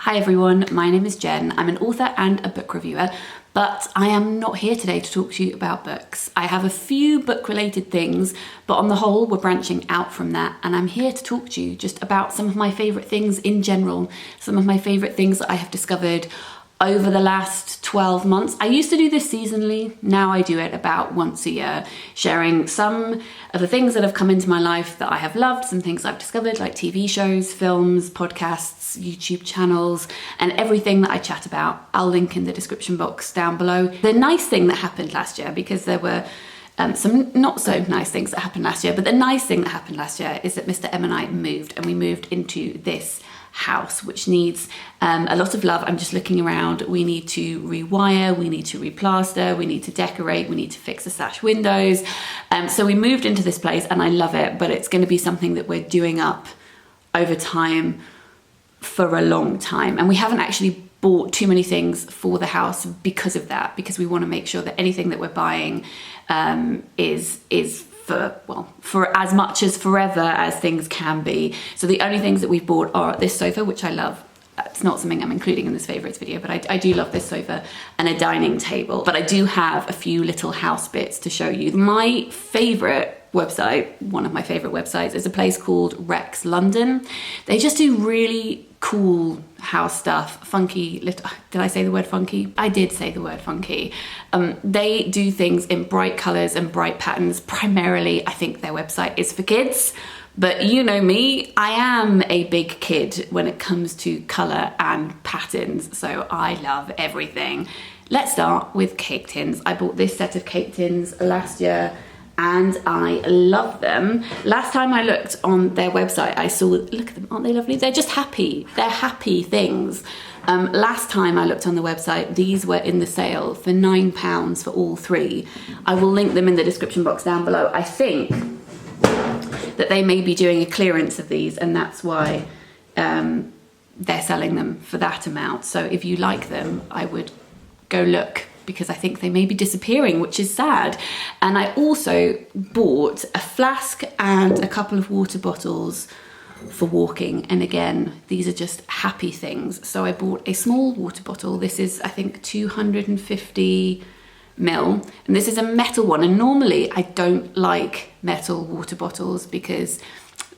Hi everyone, my name is Jen. I'm an author and a book reviewer, but I am not here today to talk to you about books. I have a few book-related things, but on the whole, we're branching out from that, and I'm here to talk to you just about some of my favourite things in general, some of my favourite things that I have discovered over the last 12 months. I used to do this seasonally, now I do it about once a year, sharing some of the things that have come into my life that I have loved, some things I've discovered like TV shows, films, podcasts, YouTube channels, and everything that I chat about. I'll link in the description box down below. The nice thing that happened last year, because there were some not so nice things that happened last year, but the nice thing that happened last year is that Mr. M and I moved, and we moved into this house, which needs a lot of love. I'm just looking around. We need to rewire, we need to replaster, we need to decorate, we need to fix the sash windows. So we moved into this place and I love it, but it's going to be something that we're doing up over time for a long time. And we haven't actually bought too many things for the house because of that, because we want to make sure that anything that we're buying is for as much as forever as things can be. So the only things that we've bought are this sofa, which I love. It's not something I'm including in this favourites video, but I do love this sofa, and a dining table. But I do have a few little house bits to show you. My favourite website, one of my favourite websites, is a place called Rex London. They just do really cool house stuff, funky little, did I say the word funky? I did say the word funky. They do things in bright colours and bright patterns. Primarily, I think their website is for kids, but you know me, I am a big kid when it comes to colour and patterns, so I love everything. Let's start with cake tins. I bought this set of cake tins last year and I love them. Last time I looked on their website, I saw, look at them, aren't they lovely? They're just happy. They're happy things. Last time I looked on the website, these were in the sale for £9 for all three. I will link them in the description box down below. I think that they may be doing a clearance of these, and that's why they're selling them for that amount. So if you like them, I would go look, because I think they may be disappearing, which is sad. And I also bought a flask and a couple of water bottles for walking. And again, these are just happy things. So I bought a small water bottle. This is, I think, 250 ml. And this is a metal one. And normally I don't like metal water bottles because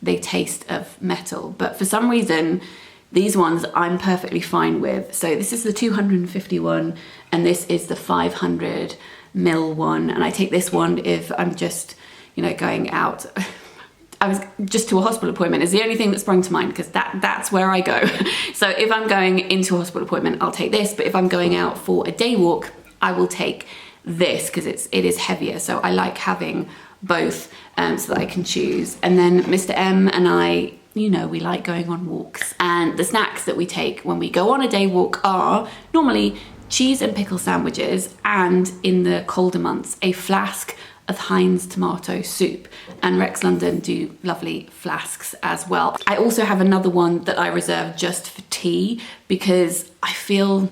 they taste of metal. But for some reason, these ones I'm perfectly fine with. So this is the 250 one, and this is the 500 ml one. And I take this one if I'm just, you know, going out. I was just to a hospital appointment is the only thing that sprung to mind, because that's where I go. So if I'm going into a hospital appointment, I'll take this. But if I'm going out for a day walk, I will take this because it is heavier. So I like having both so that I can choose. And then Mr. M and I, you know, we like going on walks, and the snacks that we take when we go on a day walk are normally cheese and pickle sandwiches, and in the colder months, a flask of Heinz tomato soup. And Rex London do lovely flasks as well. I also have another one that I reserve just for tea, because I feel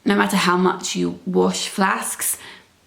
no matter how much you wash flasks,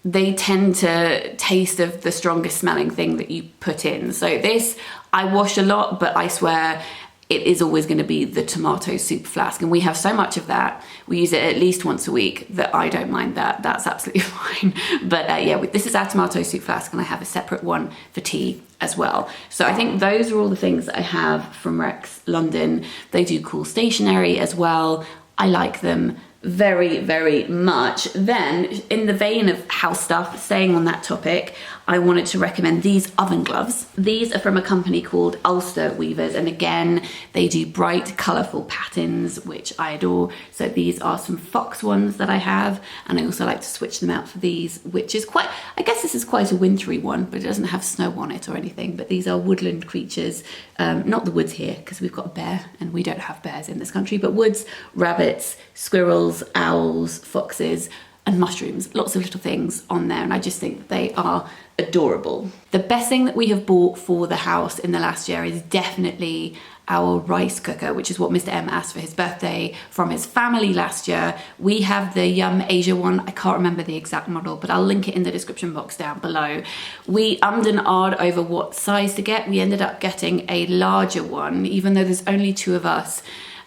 they tend to taste of the strongest smelling thing that you put in. So this, I wash a lot, but I swear it is always going to be the tomato soup flask. And we have so much of that, we use it at least once a week, that I don't mind that. That's absolutely fine. But yeah, this is our tomato soup flask, and I have a separate one for tea as well. So I think those are all the things that I have from Rex London. They do cool stationery as well. I like them very, very much. Then, in the vein of house stuff, staying on that topic, I wanted to recommend these oven gloves. These are from a company called Ulster Weavers, and again, they do bright, colourful patterns, which I adore. So these are some fox ones that I have, and I also like to switch them out for these, which is quite, I guess this is quite a wintry one, but it doesn't have snow on it or anything. But these are woodland creatures, not the woods here, because we've got a bear, and we don't have bears in this country, but woods, rabbits, squirrels, owls, foxes, and mushrooms. Lots of little things on there, and I just think they are adorable. The best thing that we have bought for the house in the last year is definitely our rice cooker, which is what Mr. M asked for his birthday from his family last year. We have the Yum Asia one. I can't remember the exact model, but I'll link it in the description box down below. We ummed and ahed over what size to get. We ended up getting a larger one, even though there's only two of us.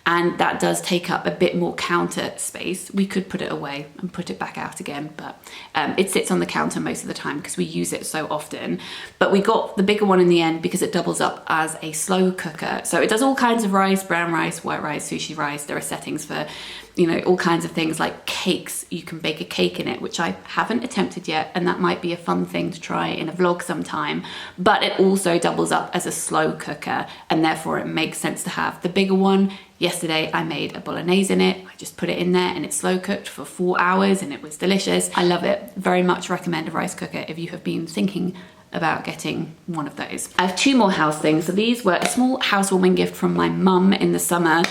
and that does take up a bit more counter space. We could put it away and put it back out again, but it sits on the counter most of the time because we use it so often. But we got the bigger one in the end because it doubles up as a slow cooker. So it does all kinds of rice, brown rice, white rice, sushi rice. There are settings for, you know, all kinds of things like cakes. You can bake a cake in it, which I haven't attempted yet, and that might be a fun thing to try in a vlog sometime. But it also doubles up as a slow cooker, and therefore it makes sense to have the bigger one. Yesterday I made a bolognese in it. I just put it in there and it slow cooked for 4 hours and it was delicious. I love it. Very much recommend a rice cooker if you have been thinking about getting one of those. I have 2 more house things. So these were a small housewarming gift from my mum in the summer.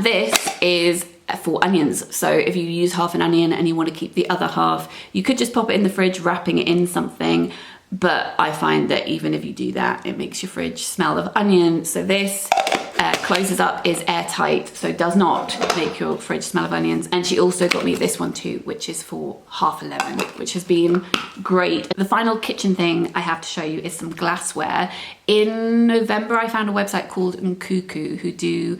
This is for onions. So if you use half an onion and you want to keep the other half, you could just pop it in the fridge, wrapping it in something. But I find that even if you do that, it makes your fridge smell of onion. So this closes up, is airtight, so does not make your fridge smell of onions. And she also got me this one too, which is for half a lemon, which has been great. The final kitchen thing I have to show you is some glassware. In November, I found a website called Nkuku who do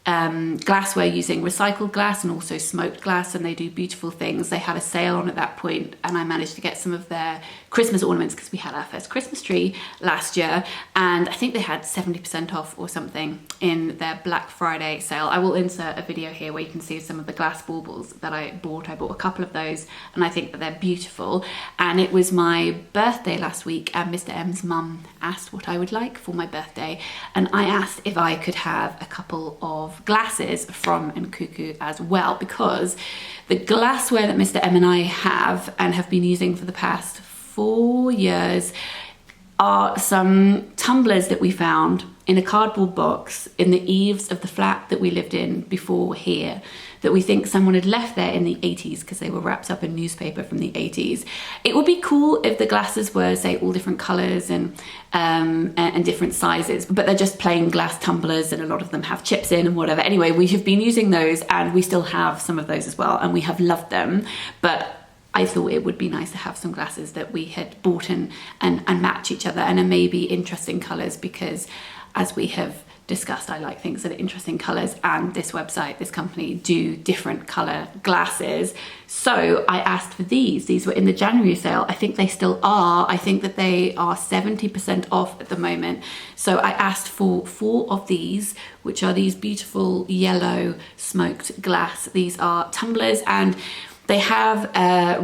glassware using recycled glass and also smoked glass, and they do beautiful things. They had a sale on at that point, and I managed to get some of their Christmas ornaments because we had our first Christmas tree last year, and I think they had 70% off or something in their Black Friday sale. I will insert a video here where you can see some of the glass baubles that I bought. I bought a couple of those and I think that they're beautiful. And it was my birthday last week, and Mr. M's mum asked what I would like for my birthday, and I asked if I could have a couple of glasses from Nkuku as well, because the glassware that Mr. M and I have and have been using for the past 4 years are some tumblers that we found in a cardboard box in the eaves of the flat that we lived in before here, that we think someone had left there in the 80s because they were wrapped up in newspaper from the 80s. It would be cool if the glasses were, say, all different colors and different sizes, but they're just plain glass tumblers, and a lot of them have chips in and whatever. Anyway, we have been using those and we still have some of those as well, and we have loved them. But I thought it would be nice to have some glasses that we had bought and match each other and are maybe interesting colors, because as we have discussed, I like things that are interesting colors, and this website, this company, do different color glasses. So I asked for these. These were in the January sale. I think they still are. I think that they are 70% off at the moment. So I asked for 4 of these, which are these beautiful yellow smoked glass. These are tumblers, and they have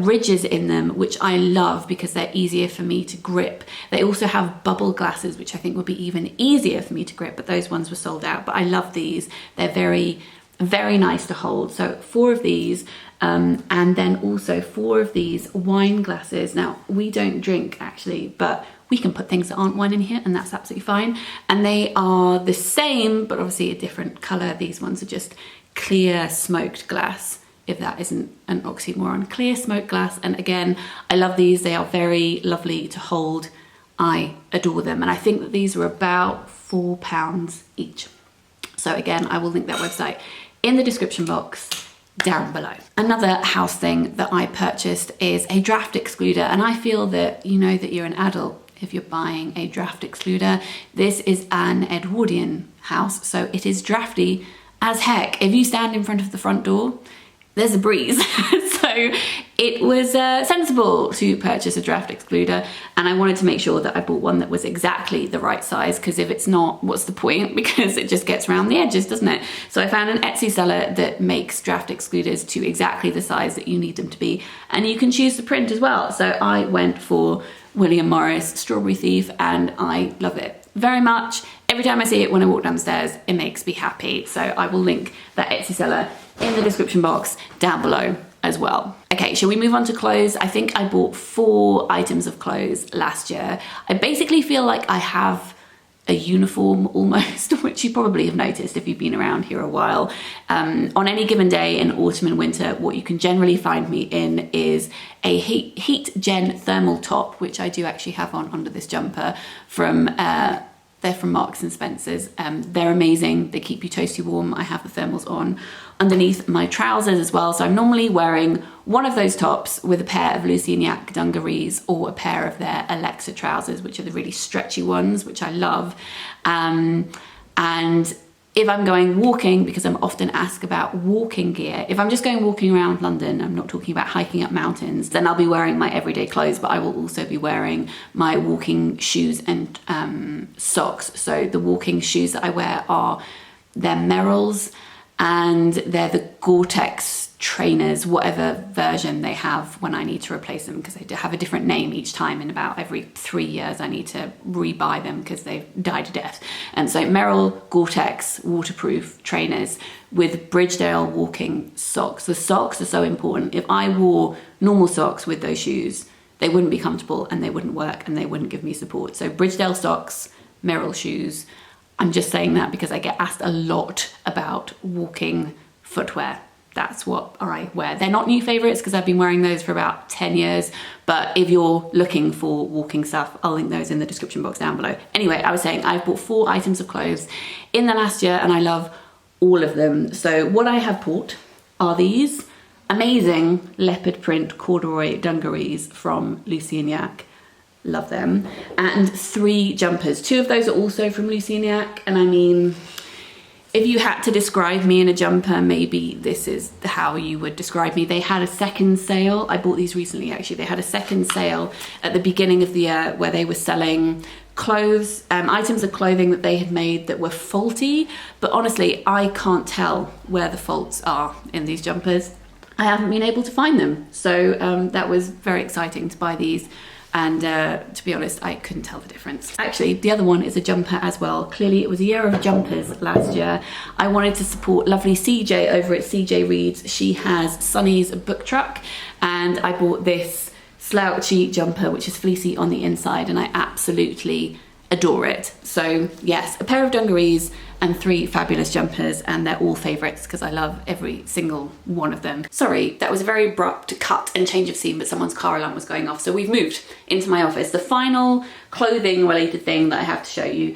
ridges in them, which I love because they're easier for me to grip. They also have bubble glasses, which I think would be even easier for me to grip, but those ones were sold out. But I love these. They're very, very nice to hold. So 4 of these, and then also 4 of these wine glasses. Now, we don't drink actually, but we can put things that aren't wine in here, and that's absolutely fine. And they are the same, but obviously a different color. These ones are just clear smoked glass, if that isn't an oxymoron. Clear smoked glass. And again, I love these. They are very lovely to hold. I adore them. And I think that these were about £4 each. So again, I will link that website in the description box down below. Another house thing that I purchased is a draft excluder. And I feel that you know that you're an adult if you're buying a draft excluder. This is an Edwardian house, so it is drafty as heck. If you stand in front of the front door, there's a breeze. So it was sensible to purchase a draft excluder, and I wanted to make sure that I bought one that was exactly the right size, because if it's not, what's the point? Because it just gets around the edges, doesn't it? So I found an Etsy seller that makes draft excluders to exactly the size that you need them to be, and you can choose the print as well. So I went for William Morris Strawberry Thief, and I love it very much. Every time I see it when I walk downstairs, it makes me happy. So I will link that Etsy seller in the description box down below as well. Okay, shall we move on to clothes? I think I bought 4 items of clothes last year. I basically feel like I have a uniform almost, which you probably have noticed if you've been around here a while. On any given day in autumn and winter, what you can generally find me in is a heat gen thermal top, which I do actually have on under this jumper from they're from Marks and Spencer's. They're amazing. They keep you toasty warm. I have the thermals on underneath my trousers as well. So I'm normally wearing one of those tops with a pair of Lucignac dungarees or a pair of their Alexa trousers, which are the really stretchy ones, which I love. And if I'm going walking, because I'm often asked about walking gear, if I'm just going walking around London, I'm not talking about hiking up mountains, then I'll be wearing my everyday clothes, but I will also be wearing my walking shoes and socks. So the walking shoes that I wear they're Merrell's, and they're the Gore-Tex Trainers, whatever version they have when I need to replace them, because they have a different name each time, and about every 3 years I need to rebuy them because they've died a death. And so Merrell Gore-Tex waterproof trainers with Bridgedale walking socks. The socks are so important. If I wore normal socks with those shoes, they wouldn't be comfortable and they wouldn't work and they wouldn't give me support. So Bridgedale socks, Merrell shoes. I'm just saying that because I get asked a lot about walking footwear. That's what I wear. They're not new favorites because I've been wearing those for about 10 years. But if you're looking for walking stuff, I'll link those in the description box down below. Anyway, I was saying I've bought 4 items of clothes in the last year and I love all of them. So what I have bought are these amazing leopard print corduroy dungarees from Luciniac. Love them. And 3 jumpers. 2 of those are also from Luciniac. And I mean, if you had to describe me in a jumper, maybe this is how you would describe me. They had a second sale. I bought these recently, actually. They had a second sale at the beginning of the year where they were selling clothes, items of clothing that they had made that were faulty. But honestly, I can't tell where the faults are in these jumpers. I haven't been able to find them. So that was very exciting to buy these. And to be honest, I couldn't tell the difference. Actually, the other one is a jumper as well. Clearly, it was a year of jumpers last year. I wanted to support lovely CJ over at CJ Reads. She has Sunny's book truck, and I bought this slouchy jumper, which is fleecy on the inside, and I absolutely adore it. So yes, a pair of dungarees and 3 fabulous jumpers, and they're all favourites because I love every single one of them. Sorry, that was a very abrupt cut and change of scene, but someone's car alarm was going off, so we've moved into my office. The final clothing related thing that I have to show you,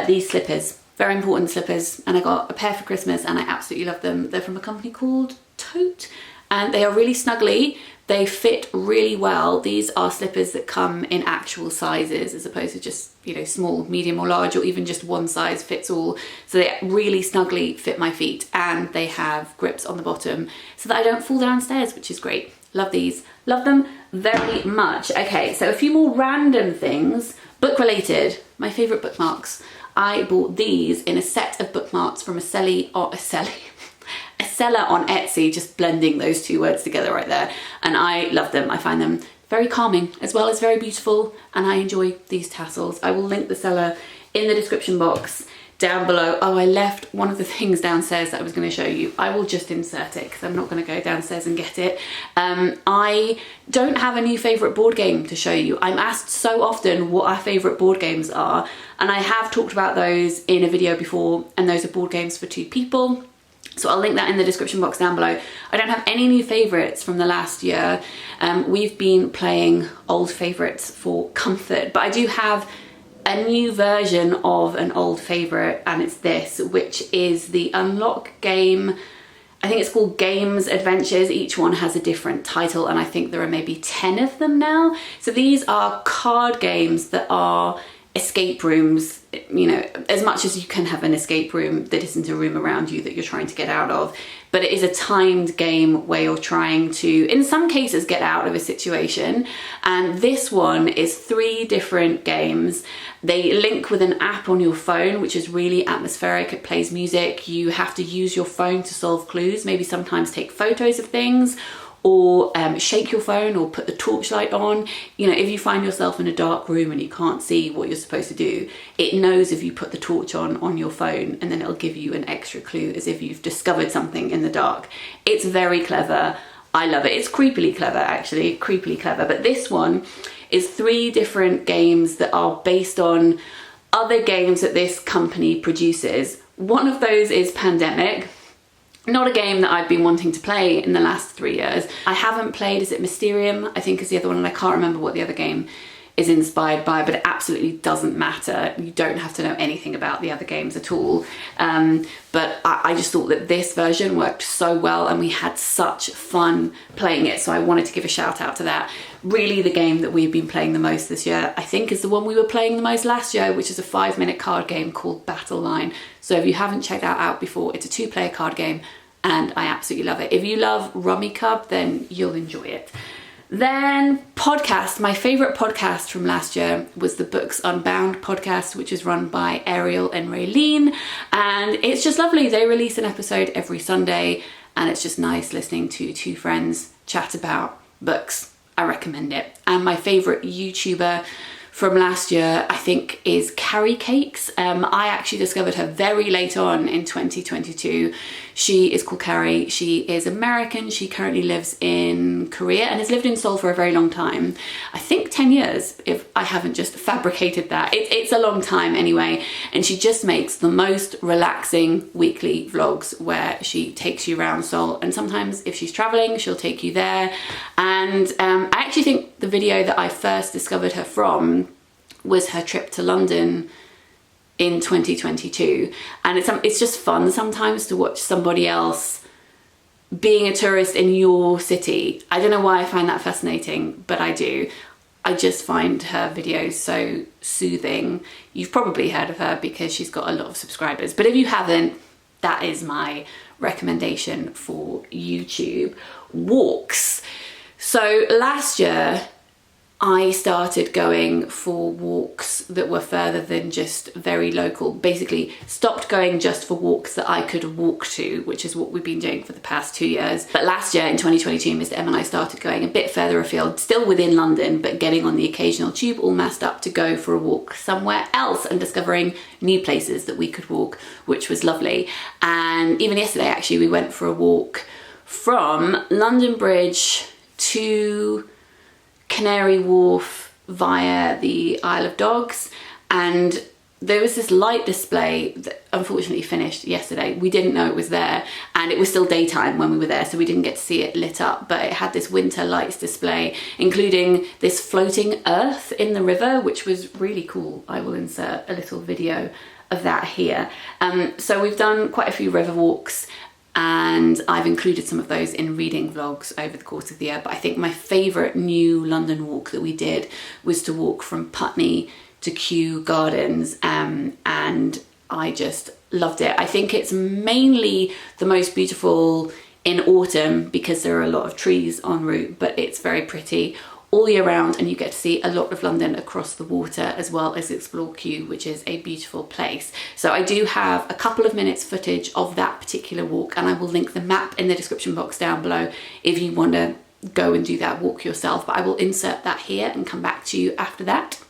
these slippers. Very important slippers, and I got a pair for Christmas and I absolutely love them. They're from a company called Tote, and they are really snuggly. They fit really well. These are slippers that come in actual sizes as opposed to just, you know, small, medium or large, or even just one size fits all. So they really snugly fit my feet, and they have grips on the bottom so that I don't fall downstairs, which is great. Love these. Love them very much. Okay, so a few more random things. Book related. My favourite bookmarks. I bought these in a set of bookmarks from a seller on Etsy, just blending those 2 words together right there, and I love them. I find them very calming as well as very beautiful, and I enjoy these tassels. I will link the seller in the description box down below. Oh, I left one of the things downstairs that I was going to show you. I will just insert it because I'm not going to go downstairs and get it. I don't have a new favourite board game to show you. I'm asked so often what our favourite board games are, and I have talked about those in a video before, and those are board games for 2 people. So I'll link that in the description box down below. I don't have any new favourites from the last year. We've been playing old favourites for comfort, but I do have a new version of an old favourite, and it's this, which is the Unlock game. I think it's called Games Adventures. Each one has a different title, and I think there are maybe 10 of them now. So these are card games that are escape rooms, you know, as much as you can have an escape room that isn't a room around you that you're trying to get out of, but it is a timed game where you're trying to, in some cases, get out of a situation. And this one is 3 different games. They link with an app on your phone, which is really atmospheric. It plays music. You have to use your phone to solve clues, maybe sometimes take photos of things, or shake your phone or put the torchlight on. You know, if you find yourself in a dark room and you can't see what you're supposed to do, it knows if you put the torch on your phone, and then it'll give you an extra clue as if you've discovered something in the dark. It's very clever. I love it. It's creepily clever, actually, creepily clever. But this one is 3 different games that are based on other games that this company produces. One of those is Pandemic. Not a game that I've been wanting to play in the last 3 years. I haven't played, is it Mysterium? I think is the other one, and I can't remember what the other game is inspired by, but it absolutely doesn't matter. You don't have to know anything about the other games at all. But I just thought that this version worked so well and we had such fun playing it. So I wanted to give a shout out to that. Really the game that we've been playing the most this year, I think, is the one we were playing the most last year, which is a 5-minute card game called Battle Line. So if you haven't checked that out before, it's a 2-player card game and I absolutely love it. If you love Rummy Cub, then you'll enjoy it. Then podcast, my favourite podcast from last year was the Books Unbound podcast, which is run by Ariel and Raylene, and it's just lovely. They release an episode every Sunday and it's just nice listening to two friends chat about books. I recommend it. And my favourite YouTuber from last year, I think, is Carrie Cakes. I actually discovered her very late on in 2022. She is called Carrie. She is American. She currently lives in Korea and has lived in Seoul for a very long time. I think 10 years, if I haven't just fabricated that. It's a long time anyway. And she just makes the most relaxing weekly vlogs where she takes you around Seoul. And sometimes if she's traveling, she'll take you there. And I actually think the video that I first discovered her from was her trip to London in 2022, and it's just fun sometimes to watch somebody else being a tourist in your city. I don't know why I find that fascinating, but I do. I just find her videos so soothing. You've probably heard of her because she's got a lot of subscribers, but if you haven't, that is my recommendation for YouTube. Walks. So last year I started going for walks that were further than just very local. Basically stopped going just for walks that I could walk to, which is what we've been doing for the past 2 years. But last year in 2022, Mr. M and I started going a bit further afield, still within London, but getting on the occasional tube all massed up to go for a walk somewhere else and discovering new places that we could walk, which was lovely. And even yesterday, actually, we went for a walk from London Bridge to Canary Wharf via the Isle of Dogs, and there was this light display that unfortunately finished yesterday. We didn't know it was there, and it was still daytime when we were there, so we didn't get to see it lit up, but it had this winter lights display, including this floating earth in the river, which was really cool. I will insert a little video of that here. So we've done quite a few river walks, and I've included some of those in reading vlogs over the course of the year. But I think my favourite new London walk that we did was to walk from Putney to Kew Gardens, and I just loved it. I think it's mainly the most beautiful in autumn because there are a lot of trees en route, but it's very pretty all year round, and you get to see a lot of London across the water as well as explore Kew, which is a beautiful place. So I do have a couple of minutes footage of that particular walk, and I will link the map in the description box down below if you want to go and do that walk yourself, but I will insert that here and come back to you after that.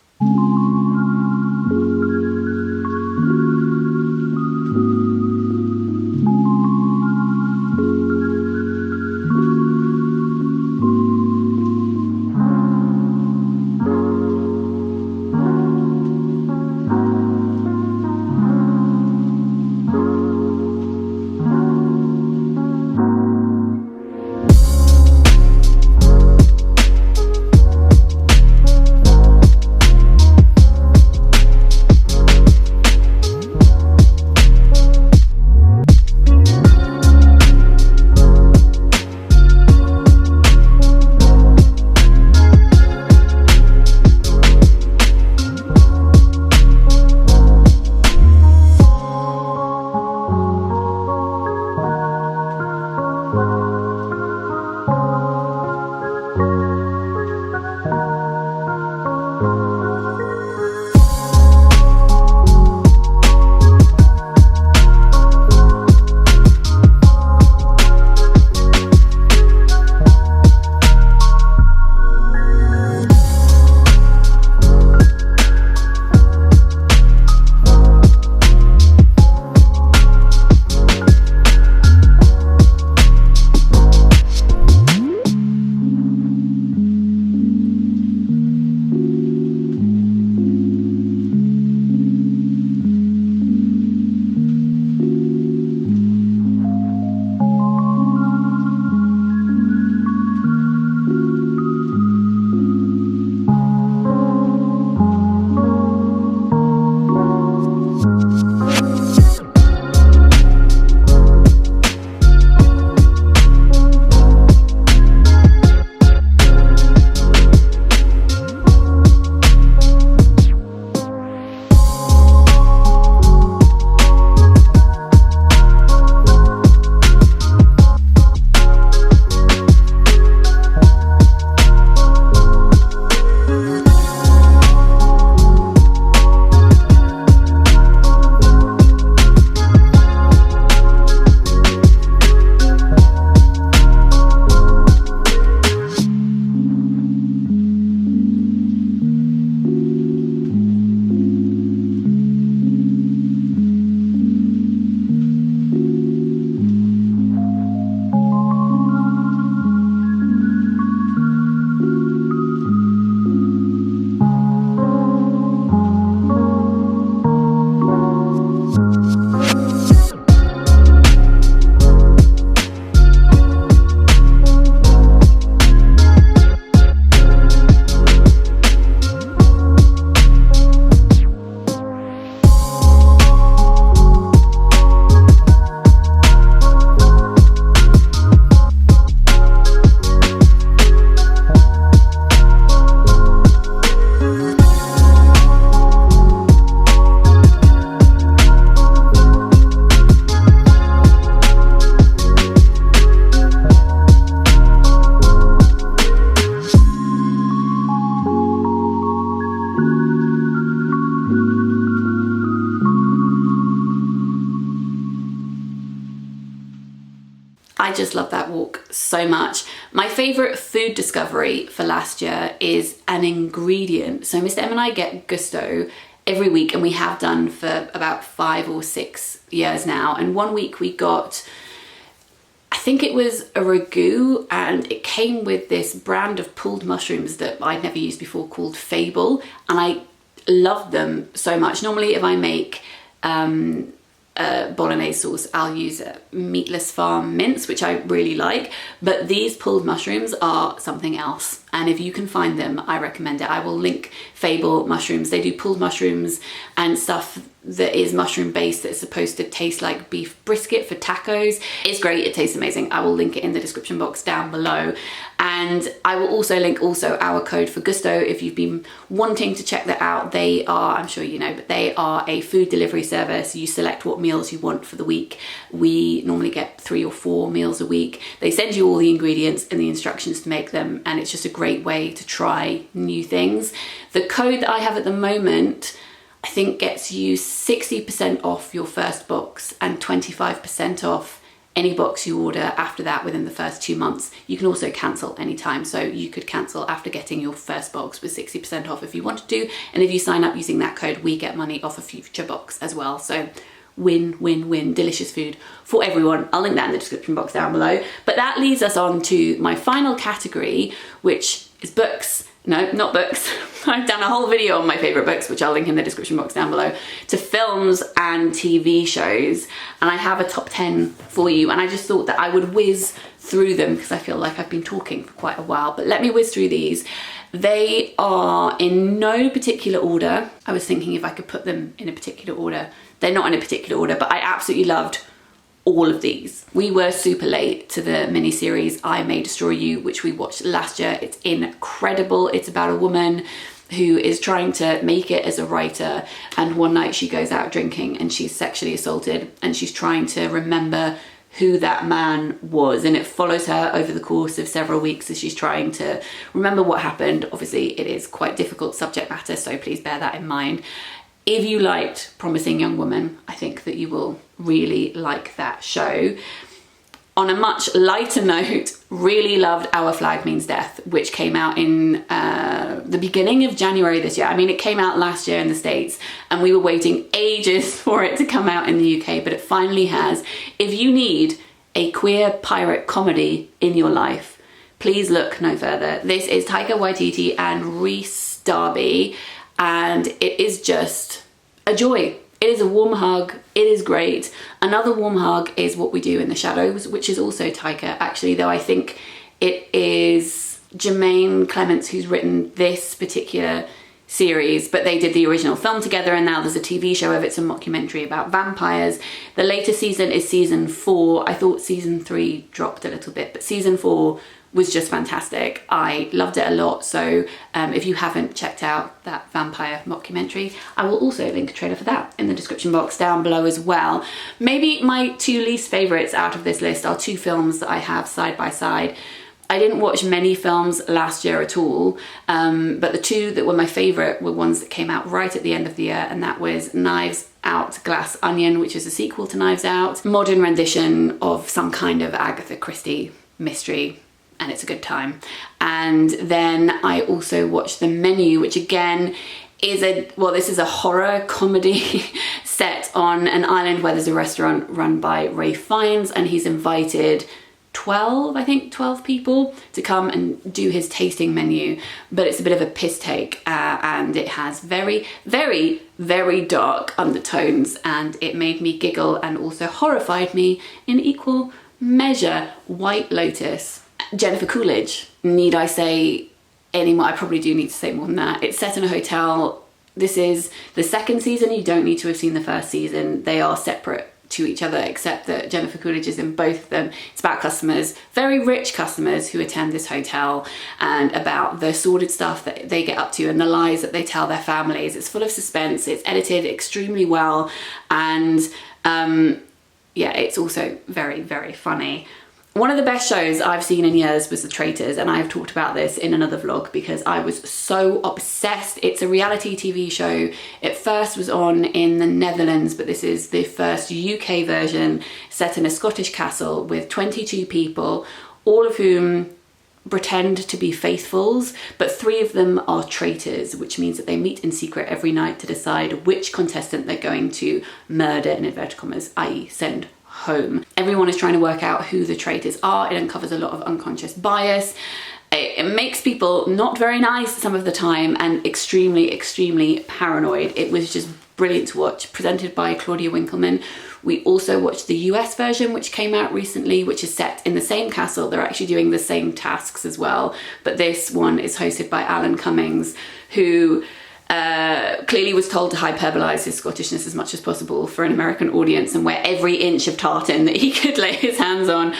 just love that walk so much. My favourite food discovery for last year is an ingredient. So Mr. M and I get Gusto every week, and we have done for about 5 or 6 years now. And one week we got, I think it was a ragu, and it came with this brand of pulled mushrooms that I'd never used before called Fable, and I loved them so much. Normally if I make bolognese sauce, I'll use a meatless farm mince, which I really like, but these pulled mushrooms are something else, and if you can find them, I recommend it. I will link Fable mushrooms. They do pulled mushrooms and stuff that is mushroom based that's supposed to taste like beef brisket for tacos. It's great, it tastes amazing. I will link it in the description box down below, and I will also link our code for Gusto if you've been wanting to check that out. They are, I'm sure you know, but they are a food delivery service. You select what meals you want for the week. We normally get 3 or 4 meals a week. They send you all the ingredients and the instructions to make them, and it's just a great way to try new things. The code that I have at the moment, I think, gets you 60% off your first box and 25% off any box you order after that within the first 2 months. You can also cancel anytime, so you could cancel after getting your first box with 60% off if you wanted to, and if you sign up using that code, we get money off a future box as well. So win, win, win, delicious food for everyone. I'll link that in the description box down below. But that leads us on to my final category, which is books. No, not books. I've done a whole video on my favourite books, which I'll link in the description box down below, to films and TV shows. And I have a top 10 for you. And I just thought that I would whiz through them because I feel like I've been talking for quite a while. But let me whiz through these. They are in no particular order. I was thinking if I could put them in a particular order. They're not in a particular order, but I absolutely loved all of these. We were super late to the mini-series I May Destroy You, which we watched last year. It's incredible. It's about a woman who is trying to make it as a writer, and one night she goes out drinking and she's sexually assaulted, and she's trying to remember who that man was, and it follows her over the course of several weeks as she's trying to remember what happened. Obviously it is quite difficult subject matter, so please bear that in mind. If you liked Promising Young Woman, I think that you will really like that show. On a much lighter note, really loved Our Flag Means Death, which came out in the beginning of January this year. I mean, it came out last year in the States, and we were waiting ages for it to come out in the UK, but it finally has. If you need a queer pirate comedy in your life, please look no further. This is Taika Waititi and Rhys Darby, and it is just a joy. It is a warm hug. It is great. Another warm hug is What We Do in the Shadows, which is also Taika, actually, though I think it is Jermaine Clements who's written this particular series, but they did the original film together, and now there's a TV show of it. It's a mockumentary about vampires. The latest season is season 4. I thought season 3 dropped a little bit, but season 4 was just fantastic. I loved it a lot. So if you haven't checked out that vampire mockumentary, I will also link a trailer for that in the description box down below as well. Maybe my 2 least favorites out of this list are 2 films that I have side by side. I didn't watch many films last year at all, but the 2 that were my favorite were ones that came out right at the end of the year, and that was Knives Out Glass Onion, which is a sequel to Knives Out, modern rendition of some kind of Agatha Christie mystery, and it's a good time. And then I also watched The Menu, which again is this is a horror comedy set on an island where there's a restaurant run by Ray Fiennes, and he's invited 12 people to come and do his tasting menu, but it's a bit of a piss take, and it has very, very, very dark undertones, and it made me giggle and also horrified me in equal measure. White Lotus. Jennifer Coolidge. Need I say any more? I probably do need to say more than that. It's set in a hotel. This is the 2nd season. You don't need to have seen the 1st season. They are separate to each other, except that Jennifer Coolidge is in both of them. It's about customers, very rich customers who attend this hotel, and about the sordid stuff that they get up to and the lies that they tell their families. It's full of suspense. It's edited extremely well, and yeah, it's also very, very funny. One of the best shows I've seen in years was The Traitors, and I have talked about this in another vlog because I was so obsessed. It's a reality TV show. It first was on in the Netherlands, but this is the first UK version, set in a Scottish castle with 22 people, all of whom pretend to be faithfuls, but 3 of them are traitors, which means that they meet in secret every night to decide which contestant they're going to murder, in inverted commas, i.e. send home. Everyone is trying to work out who the traitors are. It uncovers a lot of unconscious bias. It makes people not very nice some of the time and extremely, extremely paranoid. It was just brilliant to watch, presented by Claudia Winkleman. We also watched the US version, which came out recently, which is set in the same castle. They're actually doing the same tasks as well, but this one is hosted by Alan Cummings, who clearly was told to hyperbolize his Scottishness as much as possible for an American audience and wear every inch of tartan that he could lay his hands on.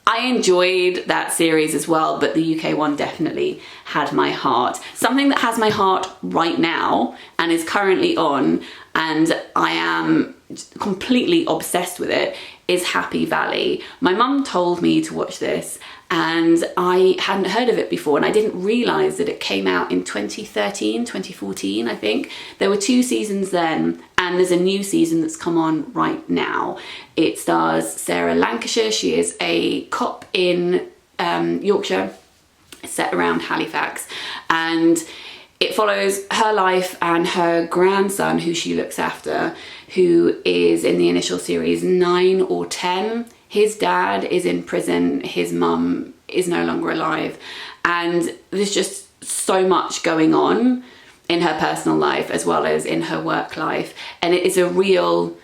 I enjoyed that series as well, but the UK one definitely had my heart. Something that has my heart right now and is currently on, and I am completely obsessed with it, is Happy Valley. My mum told me to watch this and I hadn't heard of it before, and I didn't realise that it came out in 2013, 2014, I think. There were 2 seasons then, and there's a new season that's come on right now. It stars Sarah Lancashire. She is a cop in Yorkshire, set around Halifax, and it follows her life and her grandson, who she looks after, who is in the initial series 9 or 10. His dad is in prison, his mum is no longer alive, and there's just so much going on in her personal life as well as in her work life, and it is a real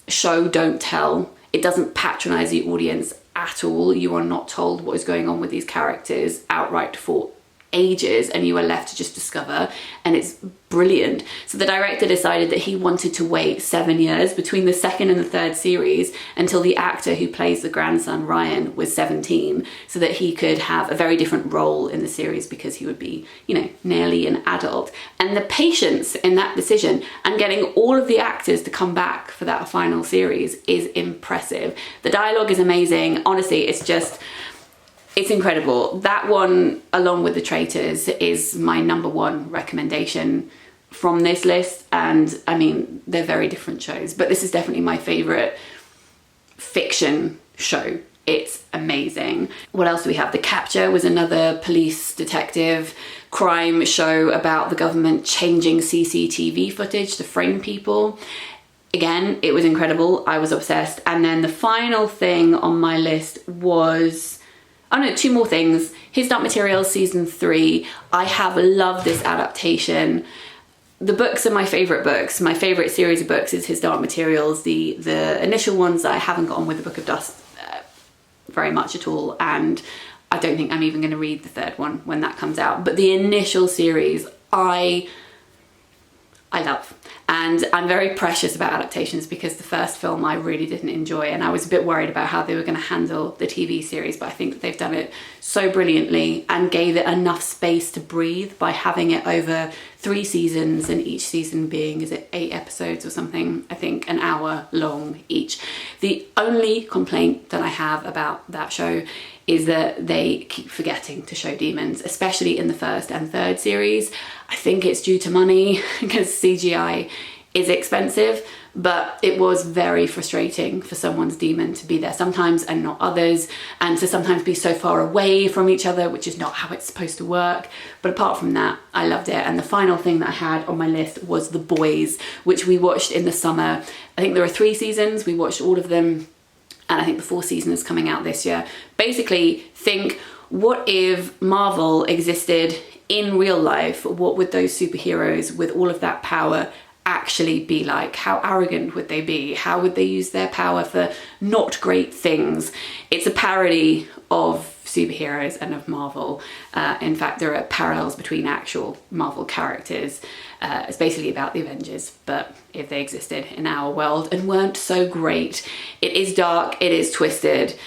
show don't tell. It doesn't patronise the audience at all. You are not told what is going on with these characters outright for ages, and you are left to just discover, and it's brilliant. So the director decided that he wanted to wait 7 years between the second and the third series until the actor who plays the grandson, Ryan, was 17, so that he could have a very different role in the series because he would be, you know, nearly an adult. And the patience in that decision and getting all of the actors to come back for that final series is impressive. The dialogue is amazing. Honestly, it's incredible. That one, along with The Traitors, is my #1 recommendation from this list. And I mean, they're very different shows, but this is definitely my favourite fiction show. It's amazing. What else do we have? The Capture was another police detective crime show about the government changing CCTV footage to frame people. Again, it was incredible. I was obsessed. And then the final thing on my list was... Oh no, 2 more things. His Dark Materials season 3. I have loved this adaptation. The books are my favourite books. My favourite series of books is His Dark Materials. The initial ones I haven't got on with, The Book of Dust, very much at all, and I don't think I'm even going to read the 3rd one when that comes out. But the initial series I love. And I'm very precious about adaptations because the first film I really didn't enjoy, and I was a bit worried about how they were going to handle the TV series, but I think that they've done it so brilliantly and gave it enough space to breathe by having it over 3 seasons, and each season being, is it 8 episodes or something? I think an hour long each. The only complaint that I have about that show is that they keep forgetting to show demons, especially in the 1st and 3rd series. I think it's due to money because CGI is expensive, but it was very frustrating for someone's demon to be there sometimes and not others, and to sometimes be so far away from each other, which is not how it's supposed to work. But apart from that, I loved it. And the final thing that I had on my list was The Boys, which we watched in the summer. I think there are 3 seasons. We watched all of them, and I think the 4th season is coming out this year. Basically, think, what if Marvel existed in real life? What would those superheroes with all of that power actually be like? How arrogant would they be? How would they use their power for not great things? It's a parody of superheroes and of Marvel. In fact, there are parallels between actual Marvel characters. It's basically about the Avengers, but if they existed in our world and weren't so great. It is dark, it is twisted,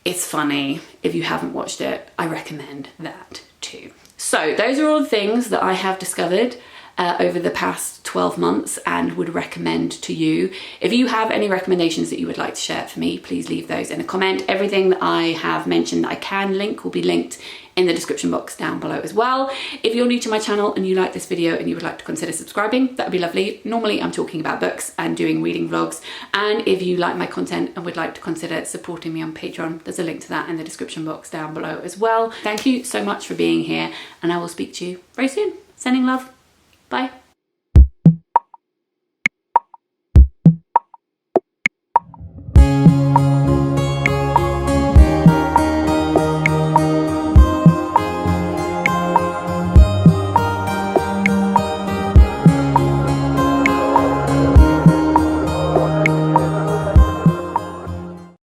it's funny. If you haven't watched it, I recommend that too. So those are all the things that I have discovered over the past 12 months and would recommend to you. If you have any recommendations that you would like to share for me, please leave those in a comment. Everything that I have mentioned that I can link will be linked in the description box down below as well. If you're new to my channel and you like this video and you would like to consider subscribing, that would be lovely. Normally I'm talking about books and doing reading vlogs. And if you like my content and would like to consider supporting me on Patreon, there's a link to that in the description box down below as well. Thank you so much for being here, and I will speak to you very soon. Sending love. Bye.